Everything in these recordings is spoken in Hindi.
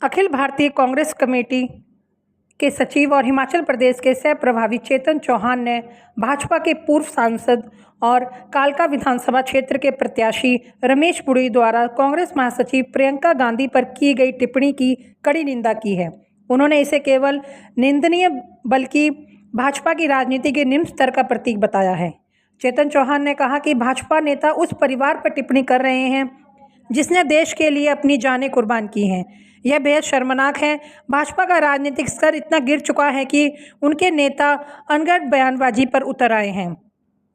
अखिल भारतीय कांग्रेस कमेटी के सचिव और हिमाचल प्रदेश के सह प्रभारी चेतन चौहान ने भाजपा के पूर्व सांसद और कालका विधानसभा क्षेत्र के प्रत्याशी रमेश पुरी द्वारा कांग्रेस महासचिव प्रियंका गांधी पर की गई टिप्पणी की कड़ी निंदा की है। उन्होंने इसे केवल निंदनीय बल्कि भाजपा की राजनीति के निम्न स्तर का प्रतीक बताया है। चेतन चौहान ने कहा कि भाजपा नेता उस परिवार पर टिप्पणी कर रहे हैं जिसने देश के लिए अपनी जानें कुर्बान की हैं। यह बेहद शर्मनाक है। भाजपा का राजनीतिक स्तर इतना गिर चुका है कि उनके नेता अनगढ़ बयानबाजी पर उतर आए हैं।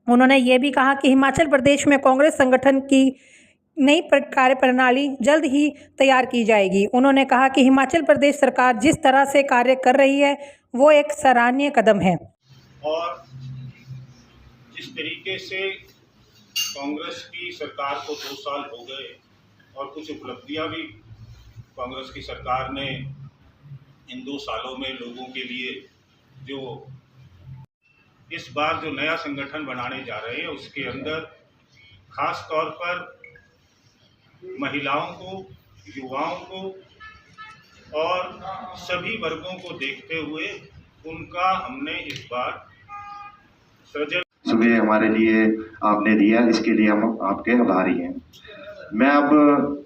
उन्होंने ये भी कहा कि हिमाचल प्रदेश में कांग्रेस संगठन की नई कार्यप्रणाली जल्द ही तैयार की जाएगी। उन्होंने कहा कि हिमाचल प्रदेश सरकार जिस तरह से कार्य कर रही है वो एक सराहनीय कदम है। और जिस तरीके से कांग्रेस की सरकार को 2 साल हो गए और कुछ उपलब्धियां भी कांग्रेस की सरकार ने इन 2 सालों में लोगों के लिए जो इस बार जो नया संगठन बनाने जा रहे हैं उसके अंदर खास तौर पर महिलाओं को, युवाओं को और सभी वर्गों को देखते हुए उनका हमने इस बार सृजन सुबह हमारे लिए आपने दिया, इसके लिए हम आपके आभारी हैं। मैं अब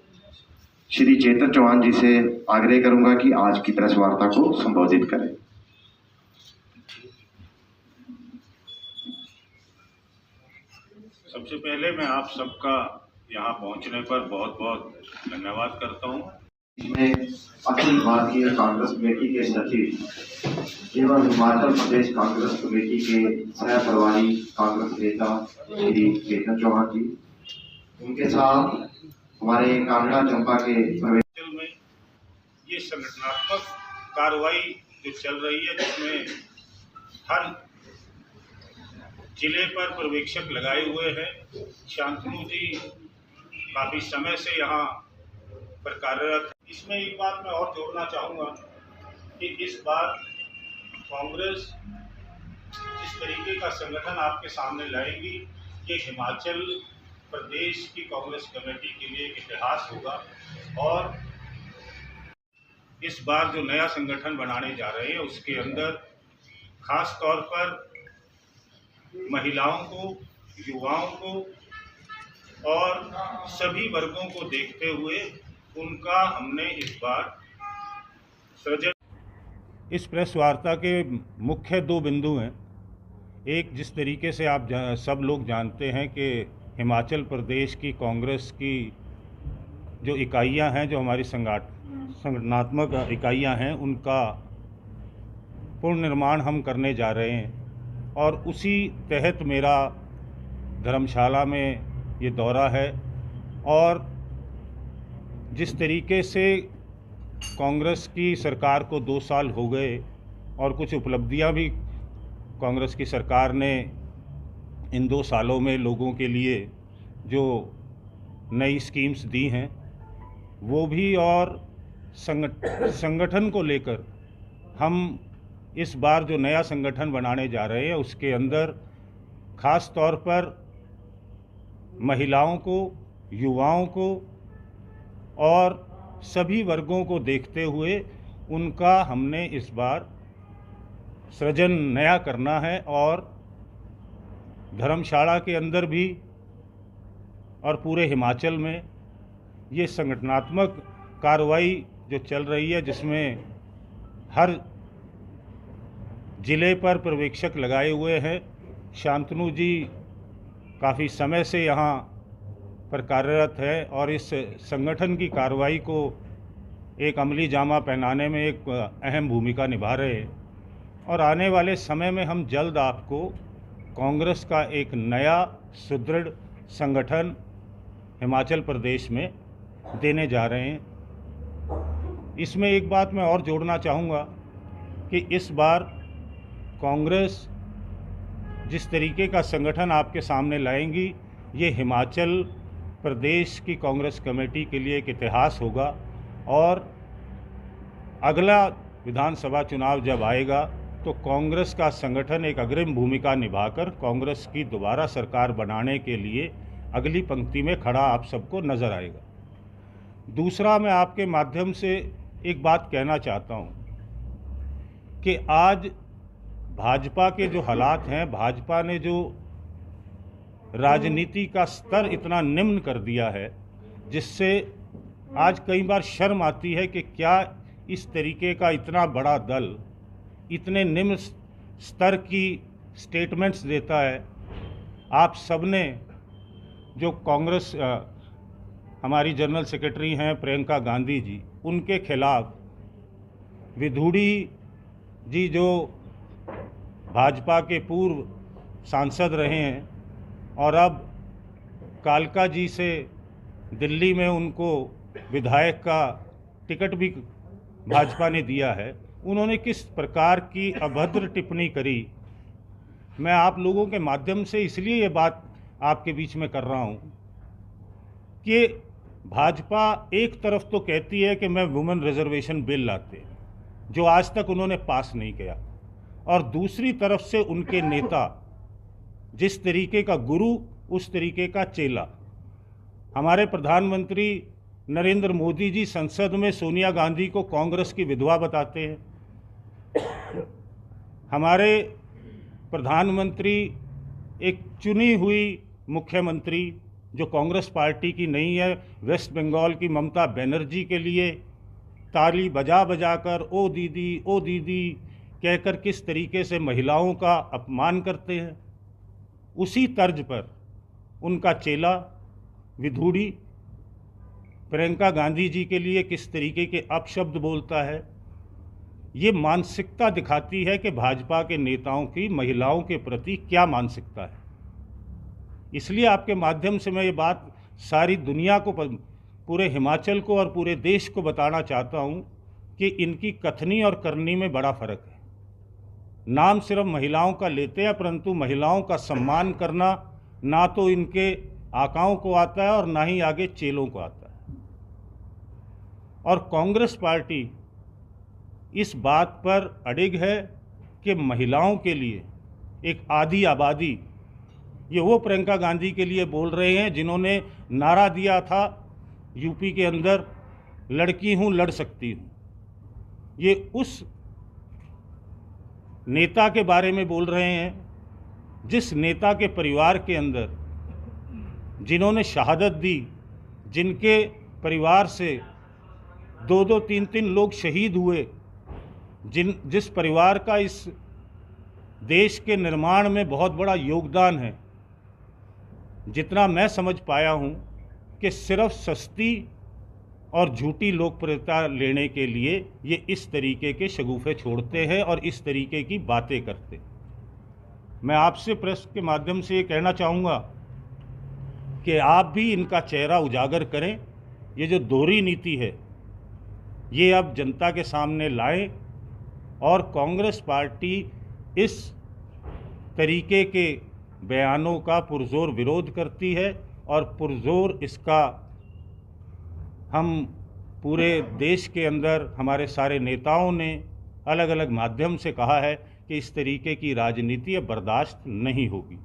श्री चेतन चौहान जी से आग्रह करूंगा कि आज की प्रेस वार्ता को संबोधित करें। सबसे पहले मैं आप सबका यहाँ पहुँचने पर बहुत बहुत धन्यवाद करता हूँ। इसमें अखिल भारतीय कांग्रेस कमेटी के सचिव एवं हिमाचल प्रदेश कांग्रेस कमेटी के सह प्रभारी कांग्रेस नेता श्री चेतन चौहान जी, उनके साथ हमारे कांगड़ा चंपा के हिमाचल में ये संगठनात्मक कार्रवाई जो चल रही है जिसमें हर जिले पर पर्यवेक्षक लगाए हुए हैं। शांतनु जी काफ़ी समय से यहाँ पर कार्यरत है। इसमें एक बात मैं और जोड़ना चाहूँगा कि इस बार कांग्रेस जिस तरीके का संगठन आपके सामने लाएगी ये हिमाचल प्रदेश की कांग्रेस कमेटी के लिए एक इतिहास होगा। और इस बार जो नया संगठन बनाने जा रहे हैं उसके अंदर खास तौर पर महिलाओं को, युवाओं को और सभी वर्गों को देखते हुए उनका हमने इस बार सृजन। इस प्रेस वार्ता के मुख्य 2 बिंदु हैं। एक, जिस तरीके से आप सब लोग जानते हैं कि हिमाचल प्रदेश की कांग्रेस की जो इकाइयां हैं, जो हमारी संगठनात्मक इकाइयां हैं, उनका पुनर्निर्माण हम करने जा रहे हैं और उसी तहत मेरा धर्मशाला में ये दौरा है। और जिस तरीके से कांग्रेस की सरकार को 2 साल हो गए और कुछ उपलब्धियां भी कांग्रेस की सरकार ने इन 2 सालों में लोगों के लिए जो नई स्कीम्स दी हैं वो भी, और संगठन को लेकर हम इस बार जो नया संगठन बनाने जा रहे हैं उसके अंदर खास तौर पर महिलाओं को, युवाओं को और सभी वर्गों को देखते हुए उनका हमने इस बार सृजन नया करना है। और धर्मशाला के अंदर भी और पूरे हिमाचल में ये संगठनात्मक कार्रवाई जो चल रही है जिसमें हर जिले पर पर्यवेक्षक लगाए हुए हैं। शांतनु जी काफ़ी समय से यहाँ पर कार्यरत है और इस संगठन की कार्रवाई को एक अमली जामा पहनाने में एक अहम भूमिका निभा रहे हैं। और आने वाले समय में हम जल्द आपको कांग्रेस का एक नया सुदृढ़ संगठन हिमाचल प्रदेश में देने जा रहे हैं। इसमें एक बात मैं और जोड़ना चाहूँगा कि इस बार कांग्रेस जिस तरीके का संगठन आपके सामने लाएंगी ये हिमाचल प्रदेश की कांग्रेस कमेटी के लिए एक इतिहास होगा। और अगला विधानसभा चुनाव जब आएगा तो कांग्रेस का संगठन एक अग्रिम भूमिका निभाकर कांग्रेस की दोबारा सरकार बनाने के लिए अगली पंक्ति में खड़ा आप सबको नज़र आएगा। दूसरा, मैं आपके माध्यम से एक बात कहना चाहता हूँ कि आज भाजपा के जो हालात हैं, भाजपा ने जो राजनीति का स्तर इतना निम्न कर दिया है, जिससे आज कई बार शर्म आती है कि क्या इस तरीके का इतना बड़ा दल इतने निम्न स्तर की स्टेटमेंट्स देता है। आप सबने जो कांग्रेस हमारी जनरल सेक्रेटरी हैं प्रियंका गांधी जी, उनके खिलाफ विधूड़ी जी जो भाजपा के पूर्व सांसद रहे हैं और अब कालका जी से दिल्ली में उनको विधायक का टिकट भी भाजपा ने दिया है, उन्होंने किस प्रकार की अभद्र टिप्पणी करी। मैं आप लोगों के माध्यम से इसलिए ये बात आपके बीच में कर रहा हूँ कि भाजपा एक तरफ तो कहती है कि मैं वुमेन रिजर्वेशन बिल लाते, जो आज तक उन्होंने पास नहीं किया, और दूसरी तरफ से उनके नेता जिस तरीके का गुरु उस तरीके का चेला। हमारे प्रधानमंत्री नरेंद्र मोदी जी संसद में सोनिया गांधी को कांग्रेस की विधवा बताते हैं। हमारे प्रधानमंत्री एक चुनी हुई मुख्यमंत्री जो कांग्रेस पार्टी की नहीं है, वेस्ट बंगाल की ममता बनर्जी के लिए ताली बजा बजा कर ओ दीदी कहकर किस तरीके से महिलाओं का अपमान करते हैं, उसी तर्ज पर उनका चेला विधूड़ी प्रियंका गांधी जी के लिए किस तरीके के अपशब्द बोलता है। ये मानसिकता दिखाती है कि भाजपा के नेताओं की महिलाओं के प्रति क्या मानसिकता है। इसलिए आपके माध्यम से मैं ये बात सारी दुनिया को, पूरे हिमाचल को और पूरे देश को बताना चाहता हूँ कि इनकी कथनी और करनी में बड़ा फ़र्क है। नाम सिर्फ महिलाओं का लेते हैं, परंतु महिलाओं का सम्मान करना ना तो इनके आकाओं को आता है और ना ही आगे चेलों को आता है। और कांग्रेस पार्टी इस बात पर अडिग है कि महिलाओं के लिए एक आधी आबादी, ये वो प्रियंका गांधी के लिए बोल रहे हैं जिन्होंने नारा दिया था यूपी के अंदर, लड़की हूँ लड़ सकती हूँ। ये उस नेता के बारे में बोल रहे हैं जिस नेता के परिवार के अंदर जिन्होंने शहादत दी, जिनके परिवार से 2-2, 3-3 लोग शहीद हुए, जिस परिवार का इस देश के निर्माण में बहुत बड़ा योगदान है। जितना मैं समझ पाया हूँ कि सिर्फ सस्ती और झूठी लोकप्रियता लेने के लिए ये इस तरीके के शगुफे छोड़ते हैं और इस तरीके की बातें करते। मैं आपसे प्रेस के माध्यम से ये कहना चाहूँगा कि आप भी इनका चेहरा उजागर करें। ये जो दोहरी नीति है ये अब जनता के सामने लाएं और कांग्रेस पार्टी इस तरीके के बयानों का पुरजोर विरोध करती है और पुरजोर इसका हम पूरे देश के अंदर हमारे सारे नेताओं ने अलग अलग माध्यम से कहा है कि इस तरीके की राजनीति अब बर्दाश्त नहीं होगी।